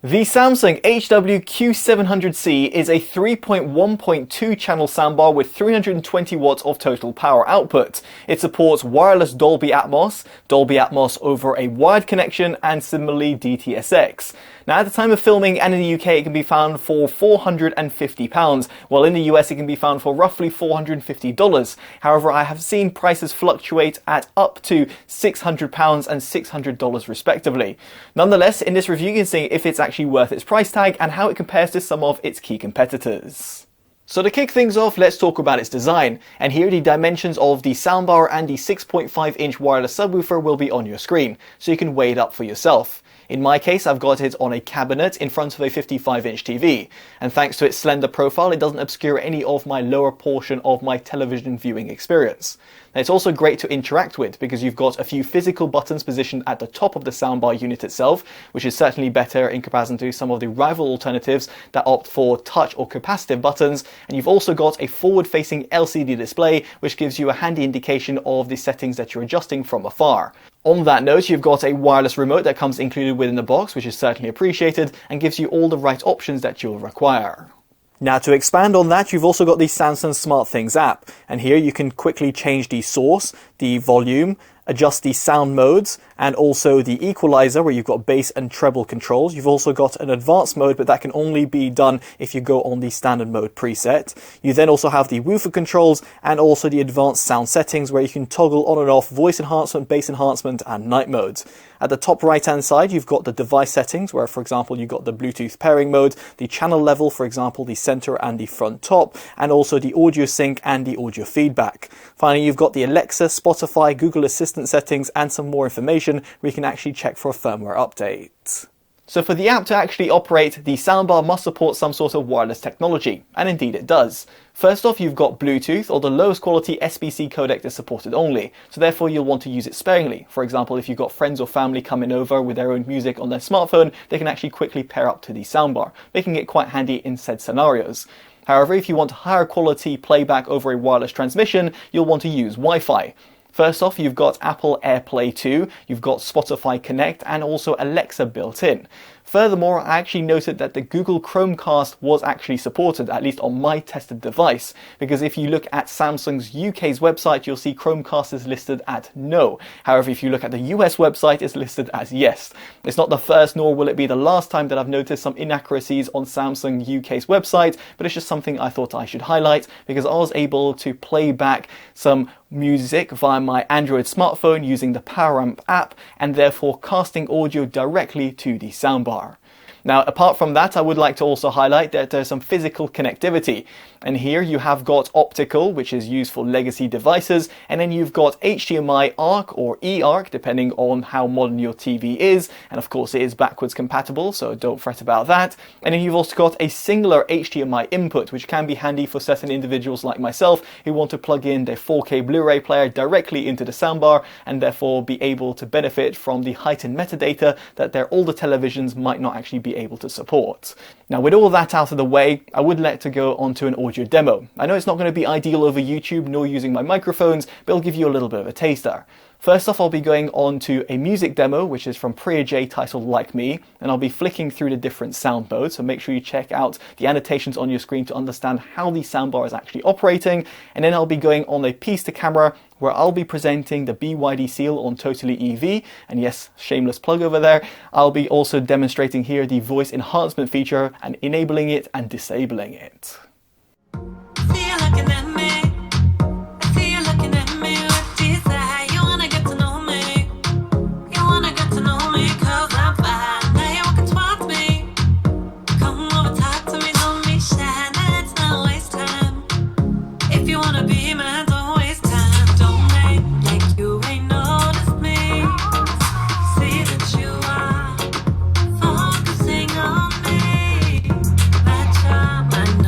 The Samsung HW-Q700C is a 3.1.2 channel soundbar with 320 watts of total power output. It supports wireless Dolby Atmos over a wired connection, and similarly DTS:X. Now, at the time of filming and in the UK, it can be found for £450, while in the US it can be found for roughly $450. However, I have seen prices fluctuate at up to £600 and $600 respectively. Nonetheless, in this review you can see if it's actually worth its price tag and how it compares to some of its key competitors. So to kick things off, let's talk about its design. And here the dimensions of the soundbar and the 6.5-inch wireless subwoofer will be on your screen, so you can weigh it up for yourself. In my case, I've got it on a cabinet in front of a 55-inch TV, and thanks to its slender profile, it doesn't obscure any of my lower portion of my television viewing experience. Now, it's also great to interact with because you've got a few physical buttons positioned at the top of the soundbar unit itself, which is certainly better in comparison to some of the rival alternatives that opt for touch or capacitive buttons, and you've also got a forward-facing LCD display, which gives you a handy indication of the settings that you're adjusting from afar. On that note, you've got a wireless remote that comes included within the box, which is certainly appreciated and gives you all the right options that you'll require. Now, to expand on that, you've also got the Samsung SmartThings app, and here you can quickly change the source, the volume, adjust the sound modes, and also the equalizer where you've got bass and treble controls. You've also got an advanced mode, but that can only be done if you go on the standard mode preset. You then also have the woofer controls and also the advanced sound settings where you can toggle on and off voice enhancement, bass enhancement, and night modes. At the top right hand side, you've got the device settings where, for example, you've got the Bluetooth pairing mode, the channel level, for example, the center and the front top, and also the audio sync and the audio feedback. Finally, you've got the Alexa, Spotify, Google Assistant settings, and some more information where you can actually check for a firmware update. So for the app to actually operate, the soundbar must support some sort of wireless technology, and indeed it does. First off, you've got Bluetooth, or the lowest quality SBC codec is supported only, so therefore you'll want to use it sparingly. For example, if you've got friends or family coming over with their own music on their smartphone, they can actually quickly pair up to the soundbar, making it quite handy in said scenarios. However, if you want higher quality playback over a wireless transmission, you'll want to use Wi-Fi. First off, you've got Apple AirPlay 2, you've got Spotify Connect, and also Alexa built in. Furthermore, I actually noted that the Google Chromecast was actually supported, at least on my tested device, because if you look at Samsung's UK's website, you'll see Chromecast is listed at no. However, if you look at the US website, it's listed as yes. It's not the first, nor will it be the last time that I've noticed some inaccuracies on Samsung UK's website, but it's just something I thought I should highlight, because I was able to play back some music via my Android smartphone using the PowerAmp app, and therefore casting audio directly to the soundbar. Now, apart from that, I would like to also highlight that there's some physical connectivity. And here you have got optical, which is used for legacy devices, and then you've got HDMI ARC or eARC, depending on how modern your TV is. And of course, it is backwards compatible, so don't fret about that. And then you've also got a singular HDMI input, which can be handy for certain individuals like myself who want to plug in their 4K Blu-ray player directly into the soundbar and therefore be able to benefit from the heightened metadata that their older televisions might not actually be able to support. Now, with all that out of the way, I would like to go on to an audio demo. I know it's not going to be ideal over YouTube nor using my microphones, but it'll give you a little bit of a taster. First off, I'll be going on to a music demo, which is from Priya J, titled Like Me, and I'll be flicking through the different sound modes, so make sure you check out the annotations on your screen to understand how the soundbar is actually operating. And then I'll be going on a piece to camera, where I'll be presenting the BYD seal on Totally EV, and yes, shameless plug over there. I'll be also demonstrating here the voice enhancement feature and enabling it and disabling it.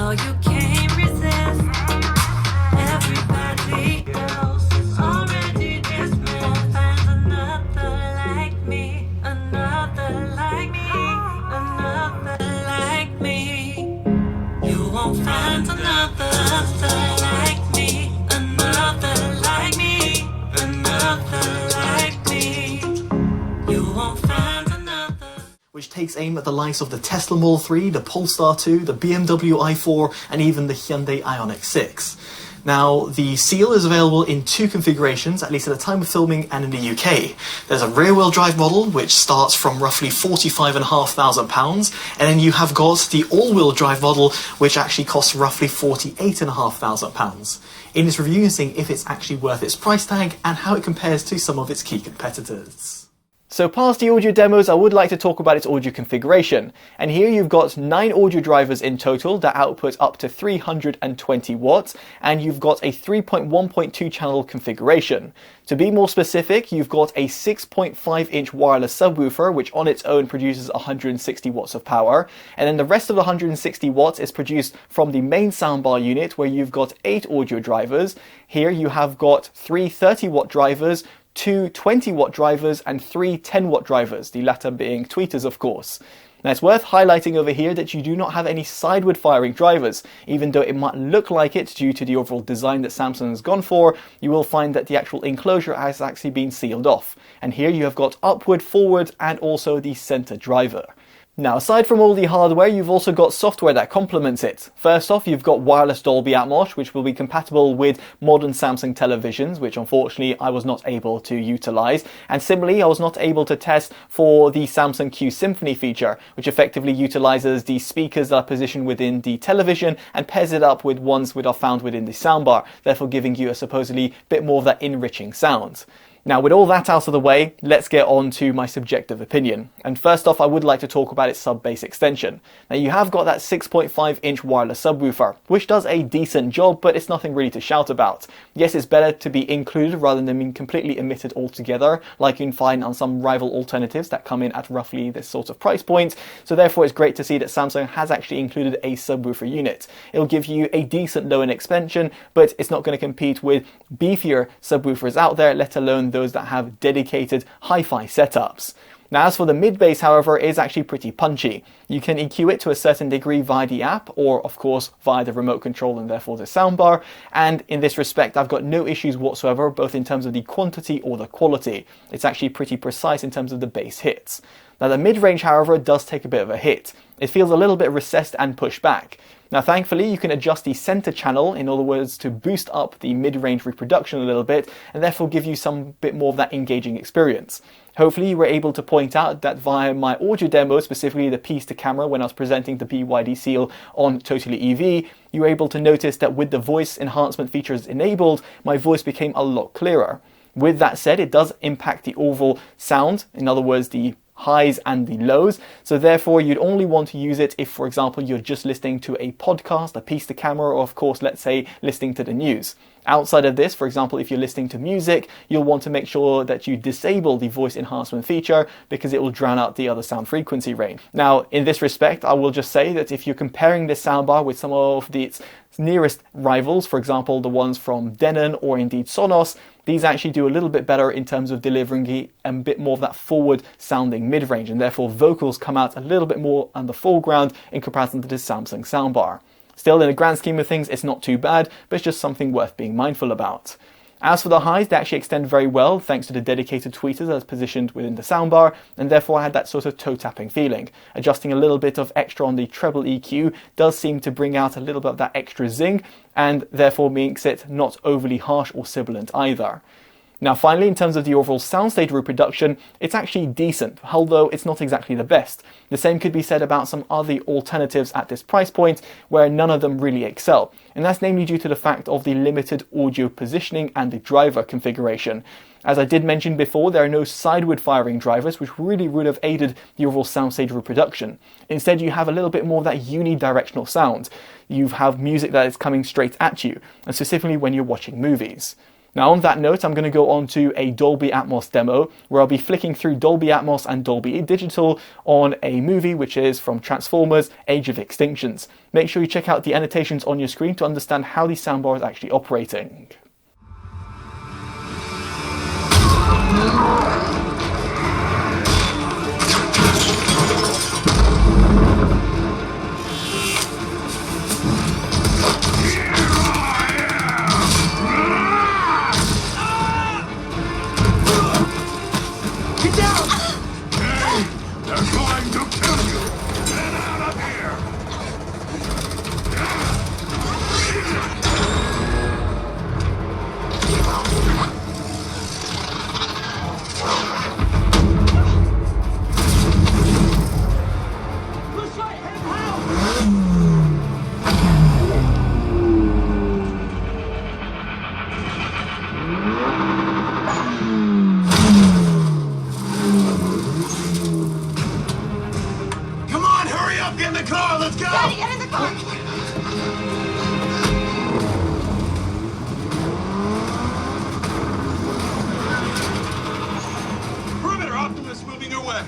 You takes aim at the likes of the Tesla Model 3, the Polestar 2, the BMW i4, and even the Hyundai Ioniq 6. Now, the Seal is available in two configurations, at least at the time of filming and in the UK. There's a rear-wheel drive model, which starts from roughly £45,500, and then you have got the all-wheel drive model, which actually costs roughly £48,500. In this review, you're seeing if it's actually worth its price tag and how it compares to some of its key competitors. So past the audio demos, I would like to talk about its audio configuration. And here you've got 9 audio drivers in total that output up to 320 watts, and you've got a 3.1.2 channel configuration. To be more specific, you've got a 6.5-inch wireless subwoofer, which on its own produces 160 watts of power, and then the rest of the 160 watts is produced from the main soundbar unit, where you've got 8 audio drivers. Here you have got 3 30-watt drivers, 2 20-watt drivers, and 3 10-watt drivers, the latter being tweeters, of course. Now, it's worth highlighting over here that you do not have any sideward-firing drivers. Even though it might look like it due to the overall design that Samsung has gone for, you will find that the actual enclosure has actually been sealed off. And here you have got upward, forward, and also the center driver. Now, aside from all the hardware, you've also got software that complements it. First off, you've got wireless Dolby Atmos, which will be compatible with modern Samsung televisions, which unfortunately I was not able to utilize. And similarly, I was not able to test for the Samsung Q Symphony feature, which effectively utilizes the speakers that are positioned within the television and pairs it up with ones that are found within the soundbar, therefore giving you a supposedly bit more of that enriching sound. Now, with all that out of the way, let's get on to my subjective opinion. And first off, I would like to talk about its sub-bass extension. Now, you have got that 6.5-inch wireless subwoofer, which does a decent job, but it's nothing really to shout about. Yes, it's better to be included rather than being completely omitted altogether, like you can find on some rival alternatives that come in at roughly this sort of price point. So therefore, it's great to see that Samsung has actually included a subwoofer unit. It'll give you a decent low-end expansion, but it's not going to compete with beefier subwoofers out there, let alone those that have dedicated hi-fi setups. Now, as for the mid-bass, however, it is actually pretty punchy. You can EQ it to a certain degree via the app, or of course via the remote control and therefore the soundbar, and in this respect I've got no issues whatsoever, both in terms of the quantity or the quality. It's actually pretty precise in terms of the bass hits. Now, the mid-range, however, does take a bit of a hit. It feels a little bit recessed and pushed back. Now, thankfully, you can adjust the center channel, in other words, to boost up the mid-range reproduction a little bit, and therefore give you some bit more of that engaging experience. Hopefully, you were able to point out that via my audio demo, specifically the piece to camera when I was presenting the BYD Seal on Totally EV, you were able to notice that with the voice enhancement features enabled, my voice became a lot clearer. With that said, it does impact the overall sound, in other words, the highs and the lows, so therefore you'd only want to use it if, for example, you're just listening to a podcast, a piece to camera, or of course, let's say, listening to the news. Outside of this, for example, if you're listening to music, you'll want to make sure that you disable the voice enhancement feature because it will drown out the other sound frequency range. Now, in this respect, I will just say that if you're comparing this soundbar with some of its nearest rivals, for example, the ones from Denon or indeed Sonos, these actually do a little bit better in terms of delivering a bit more of that forward sounding mid-range, and therefore vocals come out a little bit more on the foreground in comparison to the Samsung soundbar. Still, in the grand scheme of things, it's not too bad, but it's just something worth being mindful about. As for the highs, they actually extend very well thanks to the dedicated tweeters that's positioned within the soundbar, and therefore I had that sort of toe tapping feeling. Adjusting a little bit of extra on the treble EQ does seem to bring out a little bit of that extra zing, and therefore makes it not overly harsh or sibilant either. Now, finally, in terms of the overall soundstage reproduction, it's actually decent, although it's not exactly the best. The same could be said about some other alternatives at this price point, where none of them really excel. And that's namely due to the fact of the limited audio positioning and the driver configuration. As I did mention before, there are no sideward-firing drivers, which really would have aided the overall soundstage reproduction. Instead, you have a little bit more of that unidirectional sound. You have music that is coming straight at you, and specifically when you're watching movies. Now, on that note, I'm going to go on to a Dolby Atmos demo where I'll be flicking through Dolby Atmos and Dolby Digital on a movie which is from Transformers: Age of Extinctions. Make sure you check out the annotations on your screen to understand how the soundbar is actually operating. They're going to kill up, get in the car, let's go! Daddy, get in the car! Perimeter Optimus moving your way.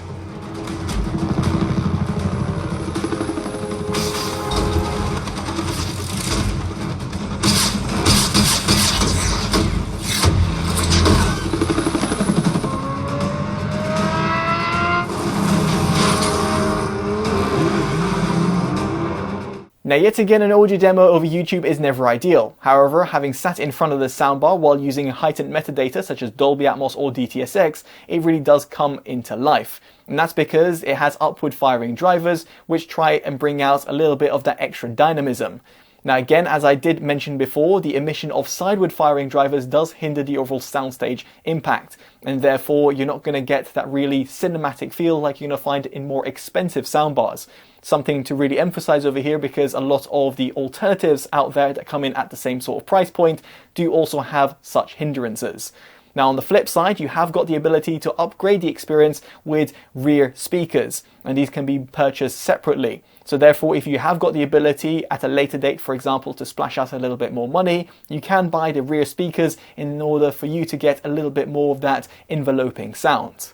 Now yet again, an audio demo over YouTube is never ideal. However, having sat in front of the soundbar while using heightened metadata such as Dolby Atmos or DTS:X, it really does come into life. And that's because it has upward firing drivers which try and bring out a little bit of that extra dynamism. Now again, as I did mention before, the emission of sideward firing drivers does hinder the overall soundstage impact, and therefore you're not going to get that really cinematic feel like you're going to find in more expensive soundbars. Something to really emphasize over here, because a lot of the alternatives out there that come in at the same sort of price point do also have such hindrances. Now on the flip side, you have got the ability to upgrade the experience with rear speakers, and these can be purchased separately. So therefore, if you have got the ability at a later date, for example, to splash out a little bit more money, you can buy the rear speakers in order for you to get a little bit more of that enveloping sound.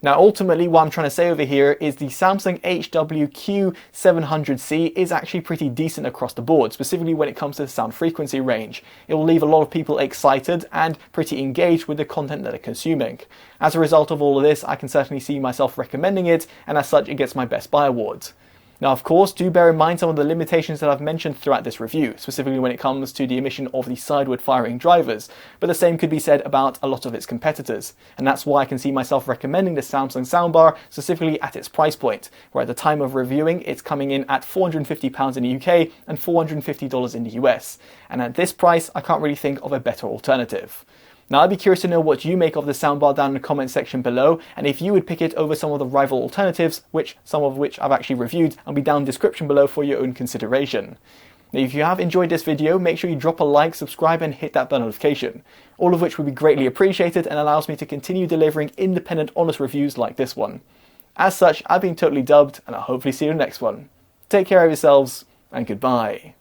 Now ultimately what I'm trying to say over here is the Samsung HW-Q700C is actually pretty decent across the board, specifically when it comes to the sound frequency range. It will leave a lot of people excited and pretty engaged with the content that they're consuming. As a result of all of this, I can certainly see myself recommending it, and as such it gets my Best Buy award. Now of course, do bear in mind some of the limitations that I've mentioned throughout this review, specifically when it comes to the emission of the sideward firing drivers, but the same could be said about a lot of its competitors, and that's why I can see myself recommending the Samsung soundbar specifically at its price point, where at the time of reviewing it's coming in at £450 in the UK and $450 in the US, and at this price I can't really think of a better alternative. Now I'd be curious to know what you make of the soundbar down in the comment section below, and if you would pick it over some of the rival alternatives, some of which I've actually reviewed, and be down in the description below for your own consideration. Now if you have enjoyed this video, make sure you drop a like, subscribe and hit that bell notification, all of which would be greatly appreciated and allows me to continue delivering independent, honest reviews like this one. As such, I've been Totally Dubbed, and I'll hopefully see you in the next one. Take care of yourselves, and goodbye.